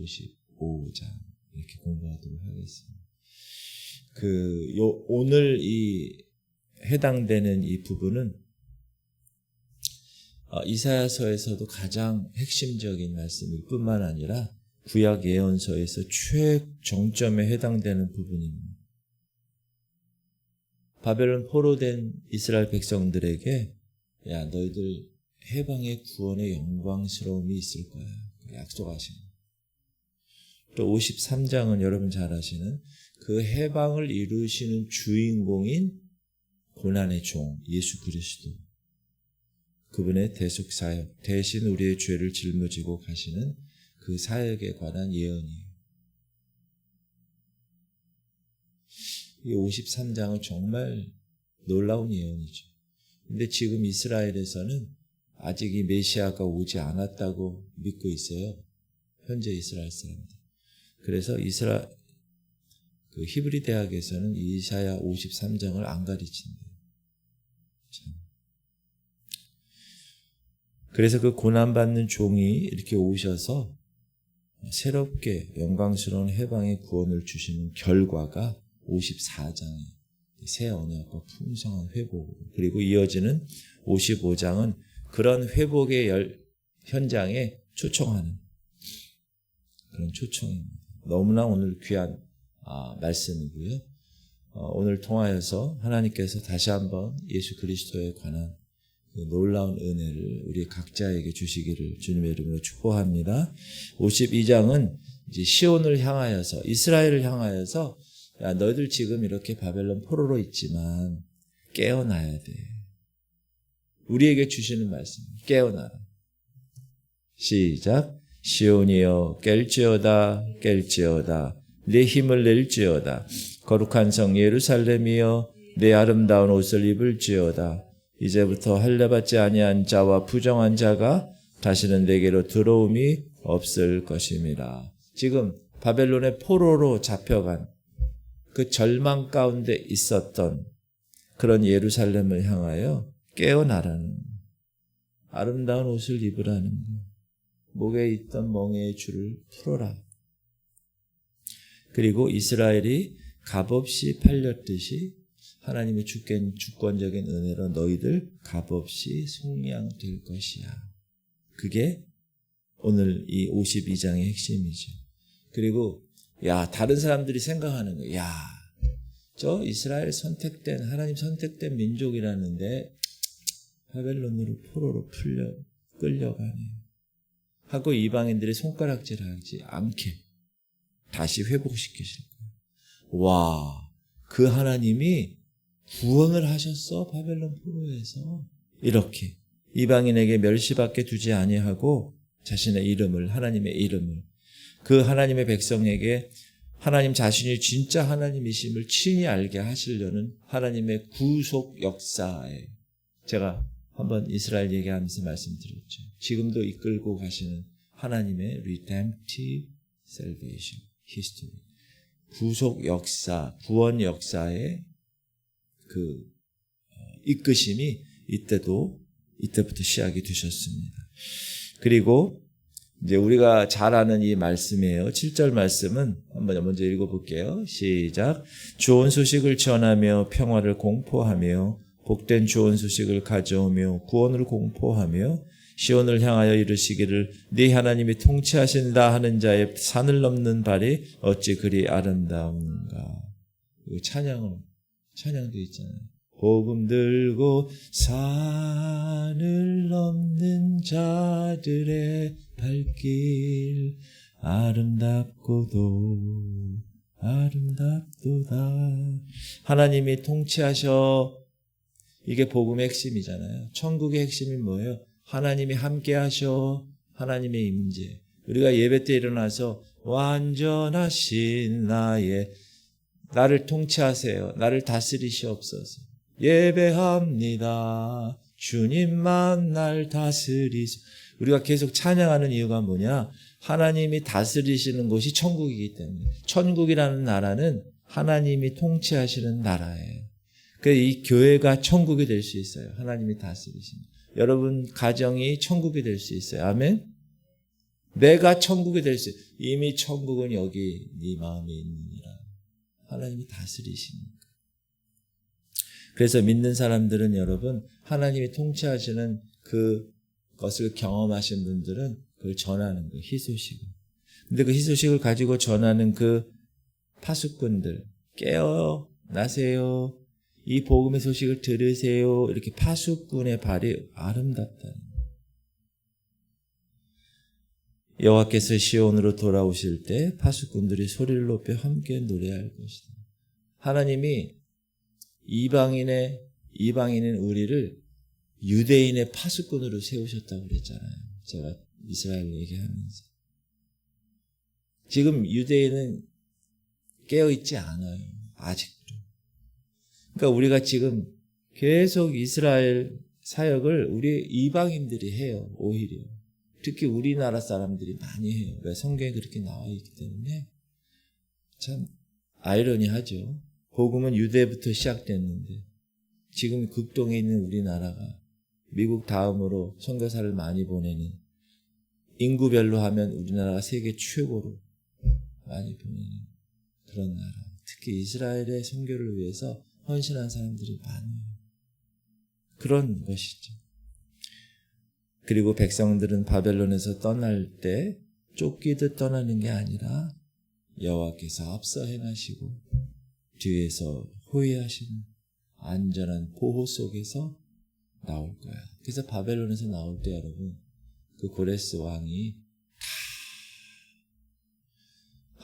55장 이렇게 공부하도록 하겠습니다. 오늘 해당되는 이 부분은 이사야서에서도 가장 핵심적인 말씀일 뿐만 아니라 구약 예언서에서 최정점에 해당되는 부분입니다. 바벨론 포로된 이스라엘 백성들에게 야, 너희들 해방의 구원의 영광스러움이 있을 거야. 약속하신 거예요. 또 53장은 여러분 잘 아시는 그 해방을 이루시는 주인공인 고난의 종 예수 그리스도, 그분의 대속 사역, 대신 우리의 죄를 짊어지고 가시는 그 사역에 관한 예언이에요. 이 53장은 정말 놀라운 예언이죠. 근데 지금 이스라엘에서는 아직 이 메시아가 오지 않았다고 믿고 있어요. 현재 이스라엘 사람들. 그래서 히브리 대학에서는 이사야 53장을 안 가르친대요. 그래서 그 고난받는 종이 이렇게 오셔서 새롭게 영광스러운 해방의 구원을 주시는 결과가 54장의 새 언약과 풍성한 회복, 그리고 이어지는 55장은 그런 회복의 현장에 초청하는 그런 초청입니다. 너무나 오늘 귀한 말씀이고요. 오늘 통하여서 하나님께서 다시 한번 예수 그리스도에 관한 그 놀라운 은혜를 우리 각자에게 주시기를 주님의 이름으로 축복합니다. 52장은 이제 시온을 향하여서, 이스라엘을 향하여서 야, 너희들 지금 이렇게 바벨론 포로로 있지만 깨어나야 돼. 우리에게 주시는 말씀, 깨어나라. 시작. 시온이여 깰지어다 깰지어다 내 힘을 낼지어다. 거룩한 성 예루살렘이여 내 아름다운 옷을 입을지어다. 이제부터 할례받지 아니한 자와 부정한 자가 다시는 내게로 들어옴이 없을 것임이라. 지금 바벨론의 포로로 잡혀간 그 절망 가운데 있었던 그런 예루살렘을 향하여 깨어나라는, 아름다운 옷을 입으라는 거, 목에 있던 멍에의 줄을 풀어라. 그리고 이스라엘이 값없이 팔렸듯이 하나님의 주권적인 은혜로 너희들 값없이 속량될 것이야. 그게 오늘 이 52장의 핵심이죠. 그리고 다른 사람들이 생각하는 거예요. 저 이스라엘 선택된, 하나님 선택된 민족이라는데 바벨론으로 포로로 끌려가네 하고 이방인들이 손가락질하지 않게 다시 회복시키실 거예요. 와, 그 하나님이 구원을 하셨어. 바벨론 포로에서 이렇게 이방인에게 멸시받게 두지 아니하고 자신의 이름을, 하나님의 이름을, 그 하나님의 백성에게 하나님 자신이 진짜 하나님이심을 친히 알게 하시려는 하나님의 구속 역사에, 제가 한번 이스라엘 얘기하면서 말씀드렸죠. 지금도 이끌고 가시는 하나님의 redemptive salvation history, 구속 역사, 구원 역사의 그 이끄심이 이때부터 시작이 되셨습니다. 그리고 이제 우리가 잘 아는 이 말씀이에요. 7절 말씀은 한번 먼저 읽어볼게요. 시작. 좋은 소식을 전하며 평화를 공포하며 복된 좋은 소식을 가져오며 구원을 공포하며 시온을 향하여 이르시기를 네 하나님이 통치하신다 하는 자의 산을 넘는 발이 어찌 그리 아름다운가. 찬양도 있잖아요. 복음 들고 산을 넘는 자들의 발길 아름답고도 아름답도다. 하나님이 통치하셔. 이게 복음의 핵심이잖아요. 천국의 핵심이 뭐예요? 하나님이 함께 하셔. 하나님의 임재. 우리가 예배 때 일어나서 완전하신 나를 통치하세요. 나를 다스리시옵소서. 예배합니다. 주님만 날 다스리소. 우리가 계속 찬양하는 이유가 뭐냐? 하나님이 다스리시는 곳이 천국이기 때문에. 천국이라는 나라는 하나님이 통치하시는 나라예요. 그래서 이 교회가 천국이 될 수 있어요. 하나님이 다스리시는. 여러분 가정이 천국이 될 수 있어요. 아멘? 내가 천국에 될 수, 이미 천국은 여기 네 마음에 있느니라. 하나님이 다스리십니까? 그래서 믿는 사람들은 여러분, 하나님이 통치하시는 그것을 경험하신 분들은 그걸 전하는 거예요. 희소식을. 근데 그 희소식을 가지고 전하는 그 파수꾼들, 깨어나세요. 이 복음의 소식을 들으세요. 이렇게 파수꾼의 발이 아름답다는 거예요. 여호와께서 시온으로 돌아오실 때 파수꾼들이 소리를 높여 함께 노래할 것이다. 하나님이 이방인인 우리를 유대인의 파수꾼으로 세우셨다고 그랬잖아요. 제가 이스라엘 얘기하면서. 지금 유대인은 깨어있지 않아요. 아직도. 그러니까 우리가 지금 계속 이스라엘 사역을 우리 이방인들이 해요. 오히려. 특히 우리나라 사람들이 많이 해요. 왜? 성경에 그렇게 나와 있기 때문에. 참 아이러니하죠. 복음은 유대부터 시작됐는데 지금 극동에 있는 우리나라가 미국 다음으로 선교사를 많이 보내는, 인구별로 하면 우리나라가 세계 최고로 많이 보내는 그런 나라. 특히 이스라엘의 선교를 위해서 헌신한 사람들이 많아요. 그런 것이죠. 그리고 백성들은 바벨론에서 떠날 때 쫓기듯 떠나는 게 아니라 여호와께서 앞서 행하시고 뒤에서 호위하시는 안전한 보호 속에서 나올 거야. 그래서 바벨론에서 나올 때 여러분, 그 고레스 왕이 다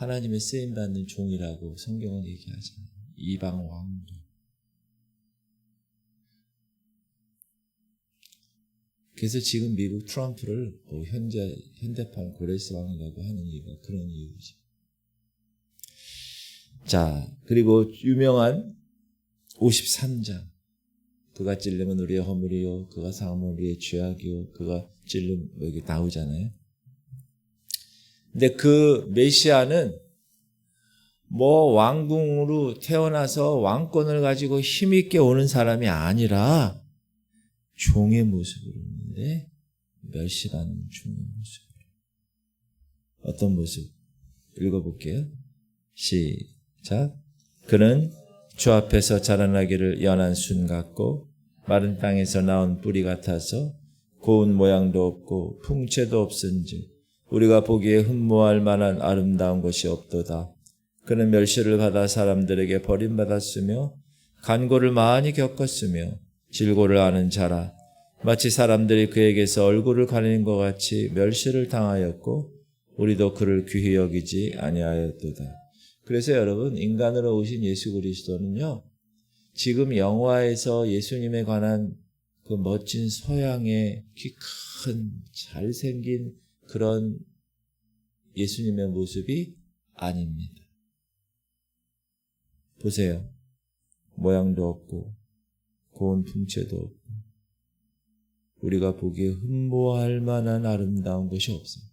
하나님의 쓰임받는 종이라고 성경은 얘기하잖아요. 이방 왕도. 그래서 지금 미국 트럼프를 현대판 고레스 왕이라고 하는 이유가 그런 이유죠. 자, 그리고 유명한 53장. 그가 찔리면 우리의 허물이요, 그가 상하면 우리의 죄악이요, 그가 찔림, 여기 나오잖아요. 근데 그 메시아는 뭐 왕궁으로 태어나서 왕권을 가지고 힘있게 오는 사람이 아니라 종의 모습으로 오는데, 멸시라는 종의 모습으로. 어떤 모습? 읽어볼게요. 시작. 그는 주 앞에서 자라나기를 연한 순 같고 마른 땅에서 나온 뿌리 같아서 고운 모양도 없고 풍채도 없은즉 우리가 보기에 흠모할 만한 아름다운 것이 없도다. 그는 멸시를 받아 사람들에게 버림받았으며 간고를 많이 겪었으며 질고를 아는 자라. 마치 사람들이 그에게서 얼굴을 가리는 것 같이 멸시를 당하였고 우리도 그를 귀히 여기지 아니하였도다. 그래서 여러분, 인간으로 오신 예수 그리스도는요, 지금 영화에서 예수님에 관한 그 멋진 서양의 키 큰 잘생긴 그런 예수님의 모습이 아닙니다. 보세요. 모양도 없고 고운 풍채도 없고 우리가 보기에 흠모할 만한 아름다운 것이 없어요.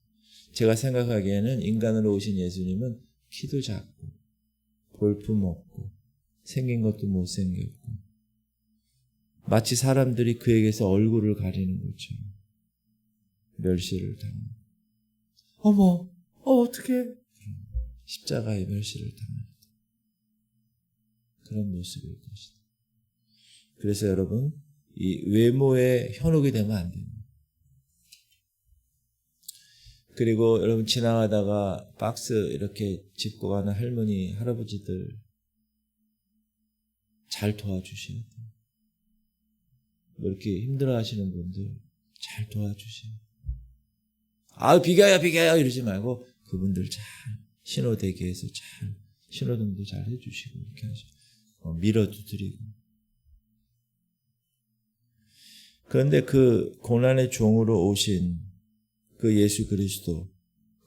제가 생각하기에는 인간으로 오신 예수님은 키도 작고 볼품 없고 생긴 것도 못생겼고 마치 사람들이 그에게서 얼굴을 가리는 것처럼 멸시를 당합니다. 어머, 어떡해. 십자가의 멸시를 당합니다. 그런 모습일 것이다. 그래서 여러분, 이 외모에 현혹이 되면 안 됩니다. 그리고 여러분, 지나가다가 박스 이렇게 짚고 가는 할머니, 할아버지들 잘 도와주셔야 돼요. 뭐 이렇게 힘들어 하시는 분들 잘 도와주셔야 돼요. 아, 비켜요 이러지 말고 그분들 잘 신호대기해서 잘 신호등도 잘 해주시고 이렇게 하시고 밀어도 드리고. 그런데 그 고난의 종으로 오신 그 예수 그리스도,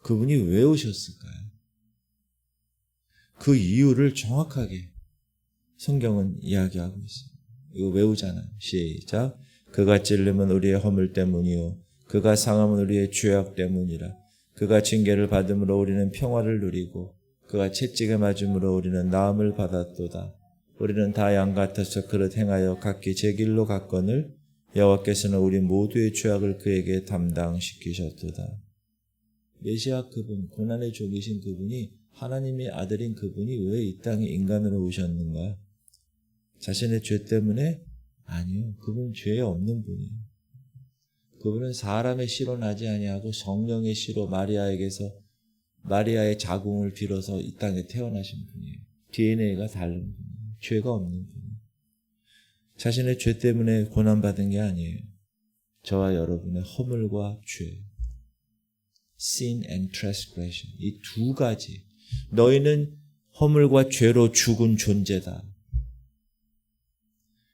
그분이 왜 오셨을까요? 그 이유를 정확하게 성경은 이야기하고 있어요. 이거 외우잖아요. 시작. 그가 찔림은 우리의 허물 때문이요 그가 상함은 우리의 죄악 때문이라. 그가 징계를 받음으로 우리는 평화를 누리고 그가 채찍에 맞음으로 우리는 나음을 받았도다. 우리는 다 양 같아서 그릇 행하여 각기 제 길로 갔거늘 여호와께서는 우리 모두의 죄악을 그에게 담당시키셨도다. 메시아 그분, 고난의 종이신 그분이, 하나님의 아들인 그분이 왜 이 땅에 인간으로 오셨는가? 자신의 죄 때문에? 아니요. 그분은 죄 없는 분이에요. 그분은 사람의 씨로 나지 아니하고 성령의 씨로 마리아의 자궁을 빌어서 이 땅에 태어나신 분이에요. DNA가 다른 분이에요. 죄가 없는 분이에요. 자신의 죄 때문에 고난받은 게 아니에요. 저와 여러분의 허물과 죄, sin and transgression, 이 두 가지. 너희는 허물과 죄로 죽은 존재다.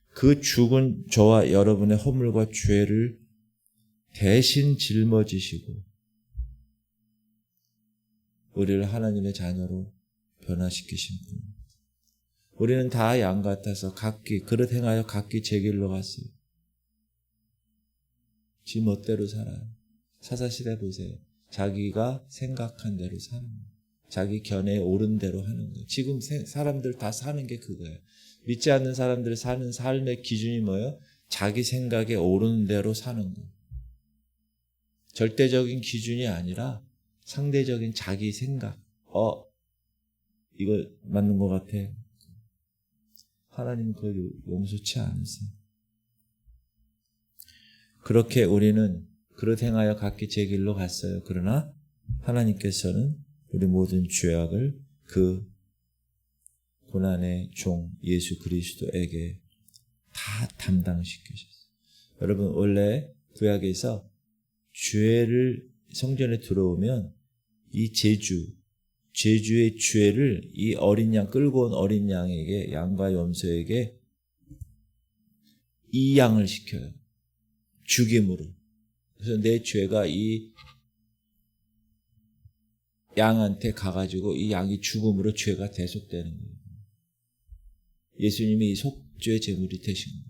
그 죽은 저와 여러분의 허물과 죄를 대신 짊어지시고 우리를 하나님의 자녀로 변화시키신 분. 우리는 다 양 같아서 각기 그릇 행하여 각기 제 길로 갔어요. 지 멋대로 살아요. 사사시대 보세요. 자기가 생각한 대로 사는 거예요. 자기 견해에 옳은 대로 하는 거예요. 지금 사람들 다 사는 게 그거예요. 믿지 않는 사람들 사는 삶의 기준이 뭐예요? 자기 생각에 옳은 대로 사는 거예요. 절대적인 기준이 아니라 상대적인 자기 생각. 이거 맞는 것 같아. 하나님 그걸 용서치 않으세요. 그렇게 우리는 그릇 행하여 각기 제 길로 갔어요. 그러나 하나님께서는 우리 모든 죄악을 그 고난의 종 예수 그리스도에게 다 담당시키셨어요. 여러분 원래 구약에서 죄를 성전에 들어오면 이 제주의 죄를 이 어린 양 끌고 온 어린 양에게 양과 염소에게 이 양을 시켜요. 죽임으로. 그래서 내 죄가 이 양한테 가가지고 이 양이 죽음으로 죄가 대속되는 거예요. 예수님이 이 속죄 제물이 되신 거예요.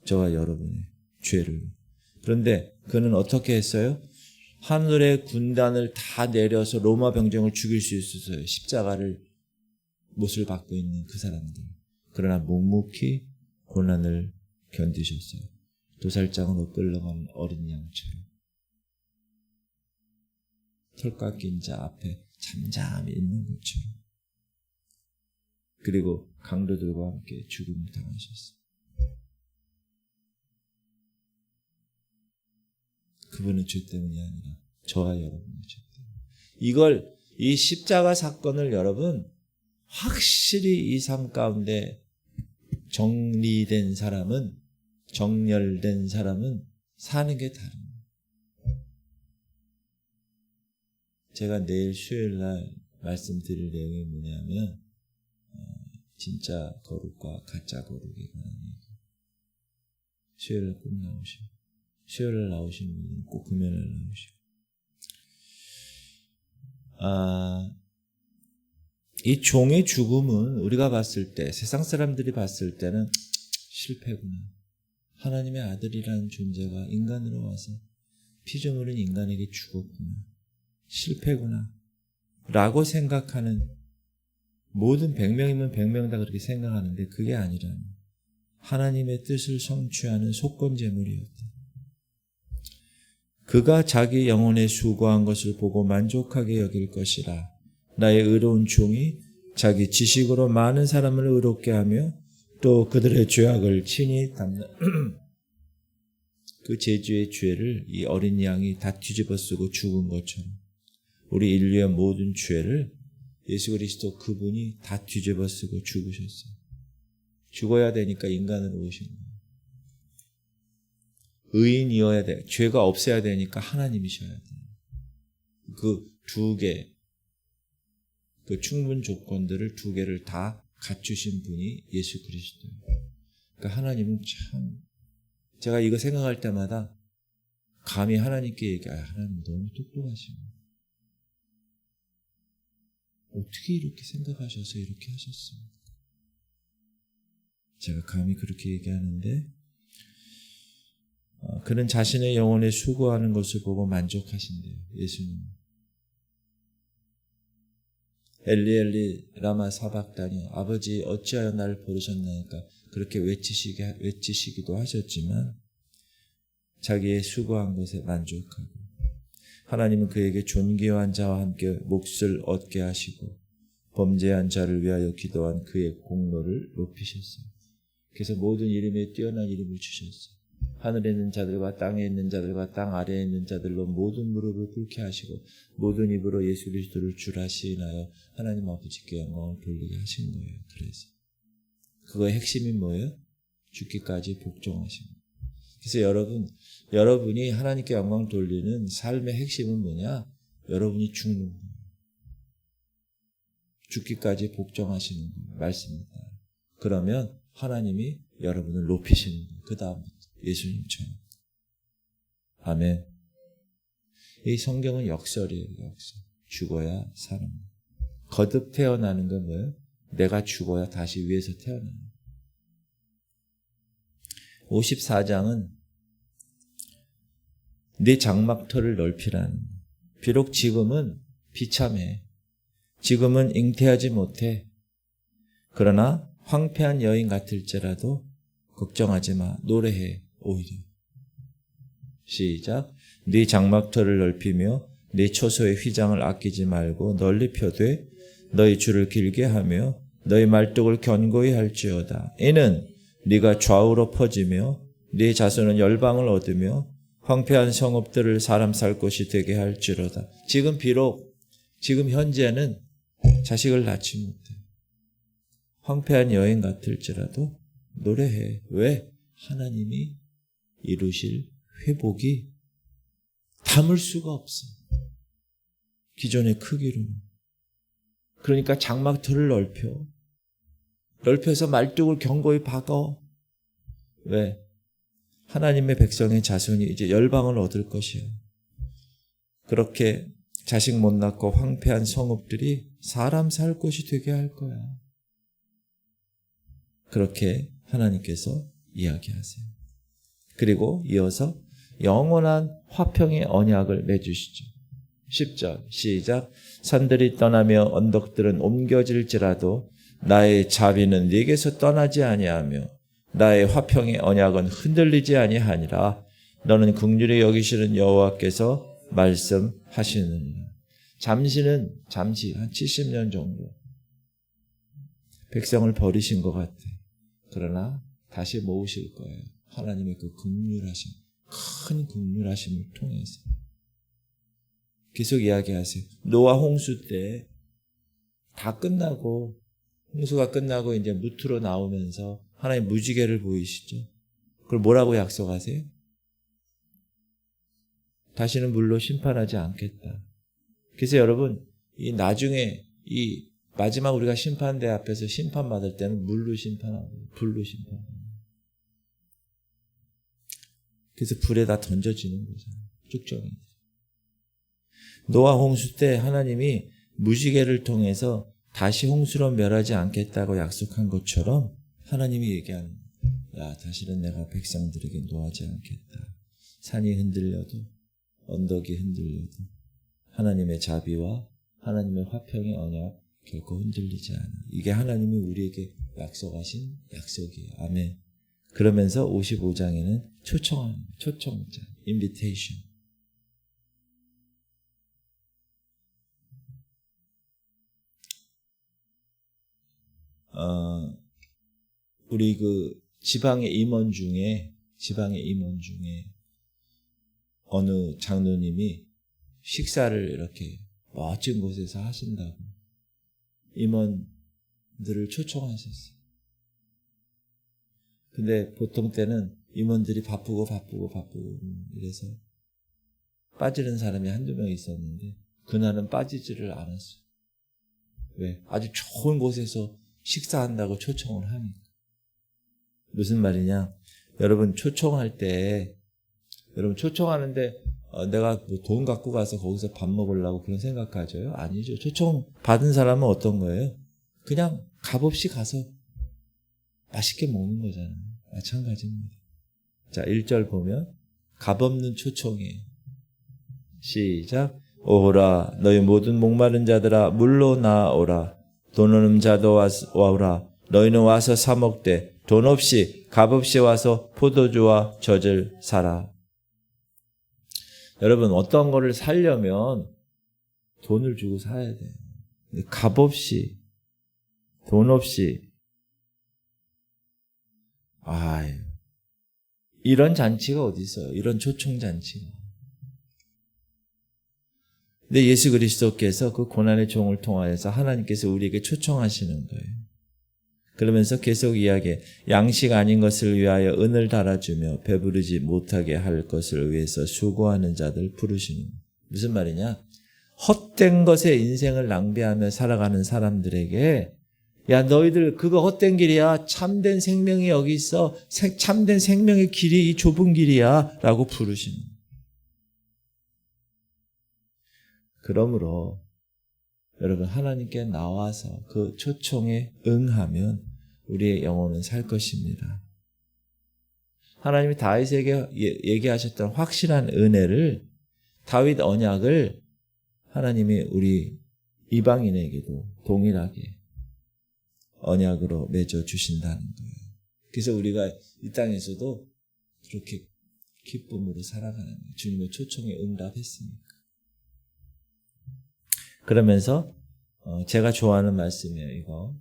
저와 여러분의 죄를. 그런데 그는 어떻게 했어요? 하늘의 군단을 다 내려서 로마 병정을 죽일 수 있었어요. 십자가를 못을 받고 있는 그 사람들. 그러나 묵묵히 고난을 견디셨어요. 도살장으로 끌려간 어린 양처럼. 털 깎인 자 앞에 잠잠히 있는 것처럼. 그리고 강도들과 함께 죽음을 당하셨어요. 그분의 죄 때문이 아니라 저와 여러분의 죄 때문에. 이 십자가 사건을 여러분 확실히 이 삶 가운데 정열된 사람은 사는 게 다릅니다. 제가 내일 수요일 날 말씀드릴 내용이 뭐냐면 진짜 거룩과 가짜 거룩에 관한 얘기. 수요일 날 꼭 나오시고 수요일 날 나오신 분은 꼭 금요일 날 나오시고 이 종의 죽음은 우리가 봤을 때 세상 사람들이 봤을 때는 실패구나. 하나님의 아들이라는 존재가 인간으로 와서 피조물인 인간에게 죽었구나. 실패구나. 라고 생각하는 모든 100명이면 100명 다 그렇게 생각하는데 그게 아니라 하나님의 뜻을 성취하는 속건제물이었다. 그가 자기 영혼에 수고한 것을 보고 만족하게 여길 것이라. 나의 의로운 종이 자기 지식으로 많은 사람을 의롭게 하며 또 그들의 죄악을 친히 담는 그 제주의 죄를 이 어린 양이 다 뒤집어 쓰고 죽은 것처럼 우리 인류의 모든 죄를 예수 그리스도 그분이 다 뒤집어 쓰고 죽으셨어요. 죽어야 되니까 인간으로 오신 거예요. 의인이어야 돼. 죄가 없어야 되니까 하나님이셔야 돼요. 그 두 개, 그 충분 조건들을 두 개를 다 갖추신 분이 예수 그리스도예요. 그러니까 하나님은 참, 제가 이거 생각할 때마다 감히 하나님께 얘기해요. 하나님 너무 똑똑하시네. 어떻게 이렇게 생각하셔서 이렇게 하셨습니까? 제가 감히 그렇게 얘기하는데 그는 자신의 영혼에 수고하는 것을 보고 만족하신대요. 예수님. 엘리 엘리 라마 사박다니 아버지 어찌하여 나를 버리셨나니까 그렇게 외치시기도 하셨지만 자기의 수고한 것에 만족하고 하나님은 그에게 존귀한 자와 함께 몫을 얻게 하시고 범죄한 자를 위하여 기도한 그의 공로를 높이셨어요. 그래서 모든 이름에 뛰어난 이름을 주셨어요. 하늘에 있는 자들과 땅에 있는 자들과 땅 아래에 있는 자들로 모든 무릎을 꿇게 하시고 모든 입으로 예수 그리스도를 주라 시인하여 하나님 아버지께 영광을 돌리게 하신 거예요. 그래서 그거의 핵심이 뭐예요? 죽기까지 복종하신 거예요. 그래서 여러분이 하나님께 영광을 돌리는 삶의 핵심은 뭐냐? 여러분이 죽는 거예요. 죽기까지 복종하시는 거예요. 말씀입니다. 그러면 하나님이 여러분을 높이시는 거예요. 그 다음부터 예수님처럼. 아멘. 이 성경은 역설이에요. 역설. 죽어야 사는 거예요. 거듭 태어나는 건 뭐예요? 내가 죽어야 다시 위에서 태어나는 거예요. 54장은 네 장막터를 넓히라는. 비록 지금은 비참해. 지금은 잉태하지 못해. 그러나 황폐한 여인 같을지라도 걱정하지 마. 노래해. 오히려. 시작. 네 장막터를 넓히며 네 초소의 휘장을 아끼지 말고 널리 펴되 너희 줄을 길게 하며 너희 말뚝을 견고히 할지어다. 이는 네가 좌우로 퍼지며 네 자손은 열방을 얻으며 황폐한 성읍들을 사람 살 곳이 되게 할지로다. 지금 현재는 자식을 낳지 못해. 황폐한 여인 같을지라도 노래해. 왜? 하나님이 이루실 회복이 담을 수가 없어. 기존의 크기로는. 그러니까 장막터를 넓혀서 말뚝을 견고히 박아. 왜? 하나님의 백성의 자손이 이제 열방을 얻을 것이야. 그렇게 자식 못 낳고 황폐한 성읍들이 사람 살 곳이 되게 할 거야. 그렇게 하나님께서 이야기하세요. 그리고 이어서 영원한 화평의 언약을 맺으시죠. 10절 시작. 산들이 떠나며 언덕들은 옮겨질지라도 나의 자비는 네게서 떠나지 아니하며 나의 화평의 언약은 흔들리지 아니하니라. 너는 긍휼히 여기시는 여호와께서 말씀하시느니라. 잠시 한 70년 정도 백성을 버리신 것 같아. 그러나 다시 모으실 거예요. 하나님의 그 긍휼하심, 큰 긍휼하심을 통해서. 계속 이야기하세요. 노아 홍수 때 다 끝나고 홍수가 끝나고 이제 무트로 나오면서 하나님 무지개를 보이시죠. 그걸 뭐라고 약속하세요? 다시는 물로 심판하지 않겠다. 그래서 여러분, 이 나중에 이 마지막 우리가 심판대 앞에서 심판받을 때는 물로 심판하고 불로 심판하고. 그래서 불에 다 던져지는 거잖아요. 쭉정이. 노아 홍수 때 하나님이 무지개를 통해서 다시 홍수로 멸하지 않겠다고 약속한 것처럼 하나님이 얘기하는 거예요. 야, 다시는 내가 백성들에게 노하지 않겠다. 산이 흔들려도 언덕이 흔들려도 하나님의 자비와 하나님의 화평의 언약 결코 흔들리지 않아. 이게 하나님이 우리에게 약속하신 약속이에요. 아멘. 그러면서 55장에는 초청자, invitation. 우리 그 지방의 임원 중에 어느 장로님이 식사를 이렇게 멋진 곳에서 하신다고 임원들을 초청하셨어요. 근데 보통 때는 임원들이 바쁘고 이래서 빠지는 사람이 한두 명 있었는데 그날은 빠지지를 않았어요. 왜? 아주 좋은 곳에서 식사한다고 초청을 하니까. 무슨 말이냐? 여러분 초청하는데 내가 뭐 돈 갖고 가서 거기서 밥 먹으려고 그런 생각하죠? 아니죠. 초청 받은 사람은 어떤 거예요? 그냥 값없이 가서 맛있게 먹는 거잖아요. 마찬가지입니다. 자, 1절 보면 값없는 초청이에요. 시작. 오라 너희 모든 목마른 자들아 물로 나오라. 돈 없는 자도 와오라. 너희는 와서 사 먹되 돈 없이 값없이 와서 포도주와 젖을 사라. 여러분 어떤 거를 사려면 돈을 주고 사야 돼요. 값 없이 돈 없이 이런 잔치가 어디 있어요? 이런 초청 잔치가. 근데 예수 그리스도께서 그 고난의 종을 통하여서 하나님께서 우리에게 초청하시는 거예요. 그러면서 계속 이야기해. 양식 아닌 것을 위하여 은을 달아주며 배부르지 못하게 할 것을 위해서 수고하는 자들 부르시는 거예요. 무슨 말이냐? 헛된 것에 인생을 낭비하며 살아가는 사람들에게 야 너희들 그거 헛된 길이야. 참된 생명이 여기 있어. 참된 생명의 길이 이 좁은 길이야 라고 부르시는 거예요. 그러므로 여러분 하나님께 나와서 그 초청에 응하면 우리의 영혼은 살 것입니다. 하나님이 다윗에게 얘기하셨던 확실한 은혜를 다윗 언약을 하나님이 우리 이방인에게도 동일하게 언약으로 맺어 주신다는 거예요. 그래서 우리가 이 땅에서도 그렇게 기쁨으로 살아가는 거예요. 주님의 초청에 응답했으니까. 그러면서 제가 좋아하는 말씀이에요. 이거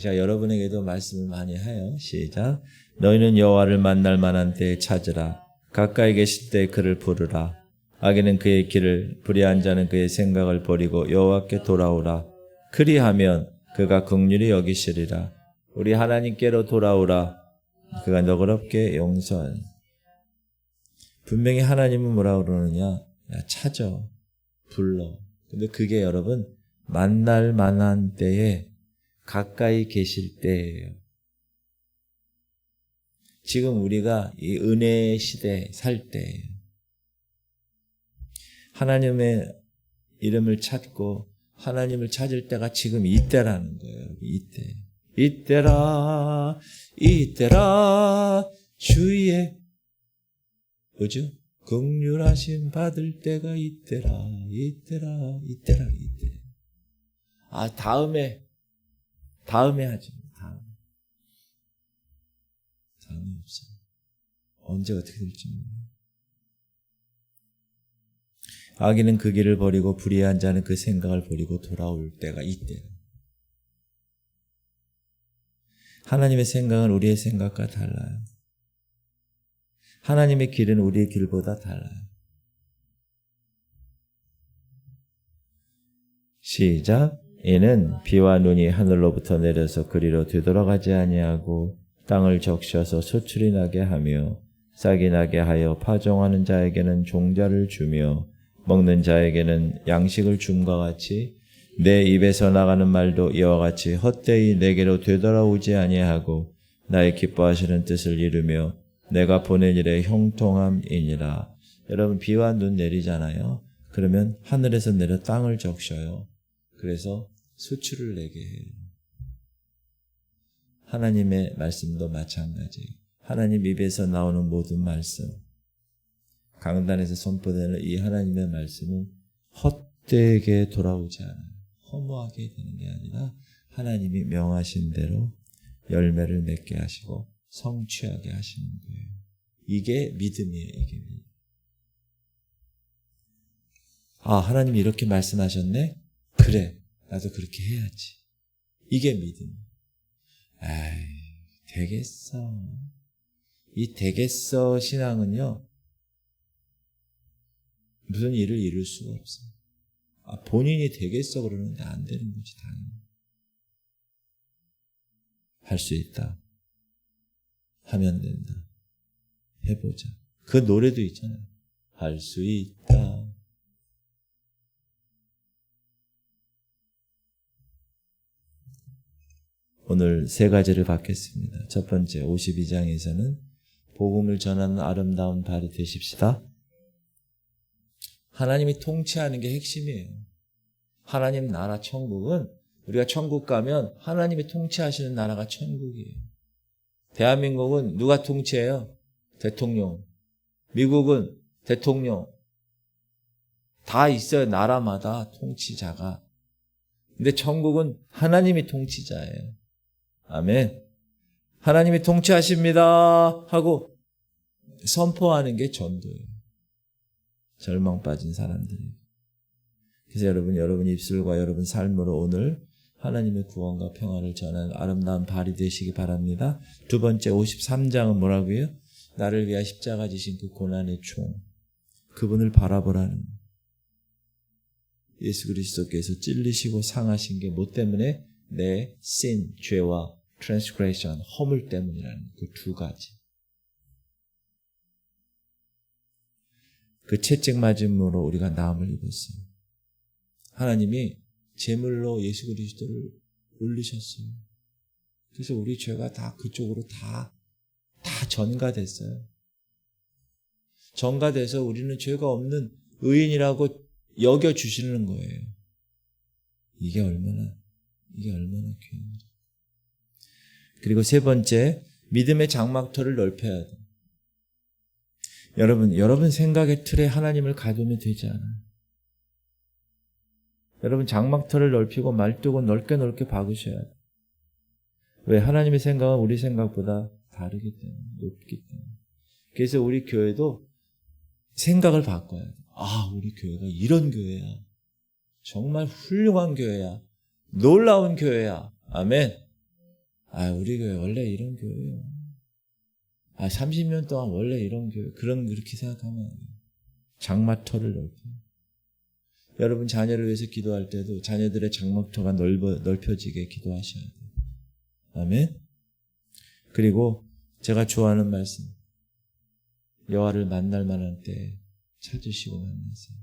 제가 여러분에게도 말씀을 많이 해요. 시작. 너희는 여호와를 만날 만한 때에 찾으라. 가까이 계실 때 그를 부르라. 악인은 그의 길을 불의한 자는 그의 생각을 버리고 여호와께 돌아오라. 그리하면 그가 긍휼히 여기시리라. 우리 하나님께로 돌아오라. 그가 너그럽게 용서하니. 분명히 하나님은 뭐라고 그러느냐? 야, 찾아. 불러. 근데 그게 여러분 만날 만한 때에 가까이 계실 때예요. 지금 우리가 이 은혜의 시대에 살 때예요. 하나님의 이름을 찾고 하나님을 찾을 때가 지금 이때라는 거예요. 이때. 이때라 주의 뭐죠? 긍휼하심 받을 때가 이때라. 이때. 다음에 하죠. 다음에 없어요. 언제 어떻게 될지 몰라요. 악인은 그 길을 버리고 불의한 자는 그 생각을 버리고 돌아올 때가 이때. 하나님의 생각은 우리의 생각과 달라요. 하나님의 길은 우리의 길보다 달라요. 시작. 이는 비와 눈이 하늘로부터 내려서 그리로 되돌아가지 아니하고 땅을 적셔서 소출이 나게 하며 싹이 나게 하여 파종하는 자에게는 종자를 주며 먹는 자에게는 양식을 줌과 같이 내 입에서 나가는 말도 이와 같이 헛되이 내게로 되돌아오지 아니하고 나의 기뻐하시는 뜻을 이루며 내가 보낸 일의 형통함이니라. 여러분 비와 눈 내리잖아요. 그러면 하늘에서 내려 땅을 적셔요. 그래서 수출을 내게 해요. 하나님의 말씀도 마찬가지예요. 하나님 입에서 나오는 모든 말씀, 강단에서 선포되는 이 하나님의 말씀은 헛되게 돌아오지 않아요. 허무하게 되는 게 아니라 하나님이 명하신 대로 열매를 맺게 하시고 성취하게 하시는 거예요. 이게 믿음이에요. 이게 믿음. 하나님이 이렇게 말씀하셨네? 그래, 나도 그렇게 해야지. 이게 믿음. 되겠어. 이 되겠어 신앙은요, 무슨 일을 이룰 수가 없어요. 본인이 되겠어 그러는데 안 되는 거지, 당연히. 할 수 있다. 하면 된다. 해보자. 그 노래도 있잖아요. 할 수 있다. 오늘 세 가지를 받겠습니다. 첫 번째, 52장에서는 복음을 전하는 아름다운 발이 되십시다. 하나님이 통치하는 게 핵심이에요. 하나님 나라 천국은, 우리가 천국 가면 하나님이 통치하시는 나라가 천국이에요. 대한민국은 누가 통치해요? 대통령. 미국은 대통령. 다 있어요. 나라마다 통치자가. 근데 천국은 하나님이 통치자예요. 아멘. 하나님이 통치하십니다 하고 선포하는 게 전도예요. 절망 빠진 사람들이. 그래서 여러분 입술과 여러분 삶으로 오늘 하나님의 구원과 평화를 전하는 아름다운 발이 되시기 바랍니다. 두 번째 53장은 뭐라고요? 나를 위하여 십자가 지신 그 고난의 총, 그분을 바라보라는, 예수 그리스도께서 찔리시고 상하신 게 뭐 때문에? 내 sin, 죄와 transgression, 허물 때문이라는 그 두 가지. 그 채찍 맞음으로 우리가 나음을 입었어요. 하나님이 제물로 예수 그리스도를 올리셨어요. 그래서 우리 죄가 다 그쪽으로 다 전가됐어요. 전가돼서 우리는 죄가 없는 의인이라고 여겨주시는 거예요. 이게 얼마나 귀해요. 그리고 세 번째, 믿음의 장막터를 넓혀야 돼. 여러분 생각의 틀에 하나님을 가두면 되지 않아요. 여러분 장막터를 넓히고 말뚝은 넓게 박으셔야 돼요. 왜? 하나님의 생각은 우리 생각보다 다르기 때문에, 높기 때문에. 그래서 우리 교회도 생각을 바꿔야 돼요. 우리 교회가 이런 교회야. 정말 훌륭한 교회야. 놀라운 교회야. 아멘. 우리 교회 원래 이런 교회예요. 30년 동안 원래 이런 교회. 그렇게 생각하면 장막터를 넓혀요. 여러분 자녀를 위해서 기도할 때도 자녀들의 장막터가 넓혀지게 기도하셔야 돼요. 아멘. 그리고 제가 좋아하는 말씀, 여호와를 만날 만한 때 찾으시고 만나세요.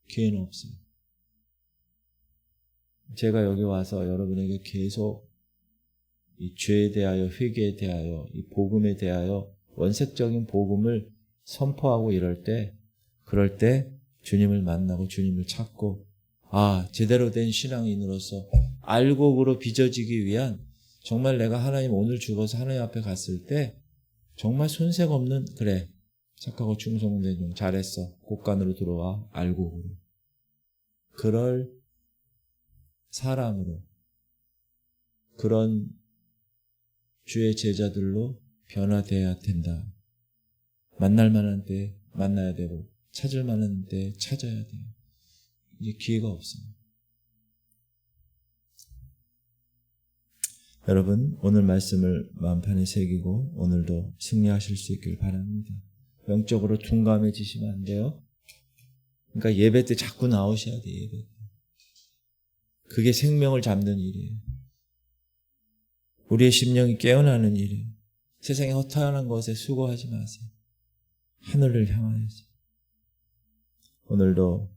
기회는 없어요. 제가 여기 와서 여러분에게 계속 이 죄에 대하여, 회개에 대하여, 이 복음에 대하여 원색적인 복음을 선포하고 그럴 때 주님을 만나고 주님을 찾고 제대로 된 신앙인으로서 알곡으로 빚어지기 위한, 정말 내가 하나님 오늘 죽어서 하나님 앞에 갔을 때 정말 손색 없는, 그래 착하고 충성된 종 잘했어, 곳간으로 들어와, 알곡으로, 그럴 사람으로, 그런 주의 제자들로 변화되어야 된다. 만날 만한 때 만나야 되고 찾을 만한 때 찾아야 돼요. 이제 기회가 없습니다. 여러분 오늘 말씀을 마음판에 새기고 오늘도 승리하실 수 있길 바랍니다. 영적으로 둔감해지시면 안 돼요. 그러니까 예배 때 자꾸 나오셔야 돼요. 예배 때. 그게 생명을 잡는 일이에요. 우리의 심령이 깨어나는 일이에요. 세상에 허탄한 것에 수고하지 마세요. 하늘을 향하여서. 오늘도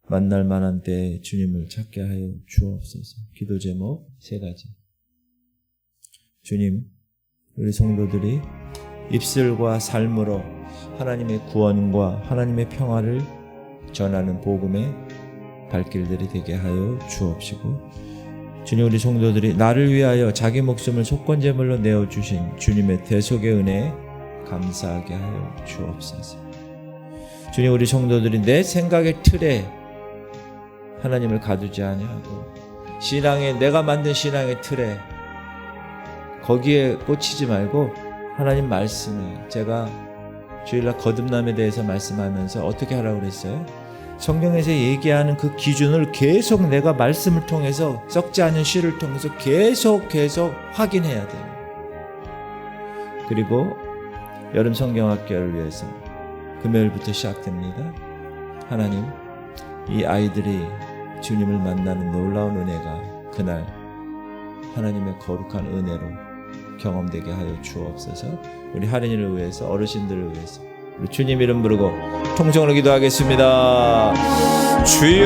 만날 만한 때에 주님을 찾게 하여 주옵소서. 기도 제목 3가지. 주님, 우리 성도들이 입술과 삶으로 하나님의 구원과 하나님의 평화를 전하는 복음의 발길들이 되게 하여 주옵시고, 주님, 우리 성도들이 나를 위하여 자기 목숨을 속건제물로 내어주신 주님의 대속의 은혜에 감사하게 하여 주옵소서. 주님, 우리 성도들이 내 생각의 틀에 하나님을 가두지 아니하고 내가 만든 신앙의 틀에 거기에 꽂히지 말고 하나님 말씀에, 제가 주일날 거듭남에 대해서 말씀하면서 어떻게 하라고 그랬어요? 성경에서 얘기하는 그 기준을 계속 내가 말씀을 통해서, 썩지 않은 시를 통해서 계속 확인해야 돼요. 그리고 여름 성경학교를 위해서 금요일부터 시작됩니다. 하나님, 이 아이들이 주님을 만나는 놀라운 은혜가 그날 하나님의 거룩한 은혜로 경험되게 하여 주옵소서. 우리 할인이를 위해서, 어르신들을 위해서 우리 주님 이름 부르고 통성으로 기도하겠습니다. 주여,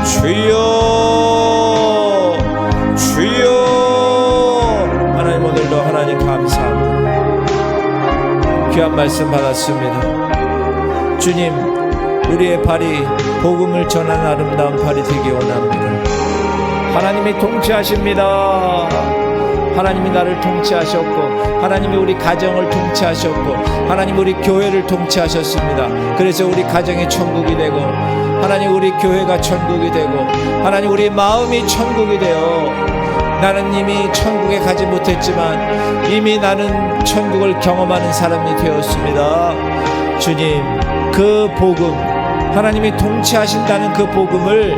주여, 주여. 하나님, 오늘도 하나님 감사합니다. 귀한 말씀 받았습니다. 주님, 우리의 발이 복음을 전하는 아름다운 발이 되기 원합니다. 하나님이 통치하십니다. 하나님이 나를 통치하셨고, 하나님이 우리 가정을 통치하셨고, 하나님 우리 교회를 통치하셨습니다. 그래서 우리 가정이 천국이 되고, 하나님 우리 교회가 천국이 되고, 하나님 우리 마음이 천국이 되어, 나는 이미 천국에 가지 못했지만 이미 나는 천국을 경험하는 사람이 되었습니다. 주님, 그 복음, 하나님이 통치하신다는 그 복음을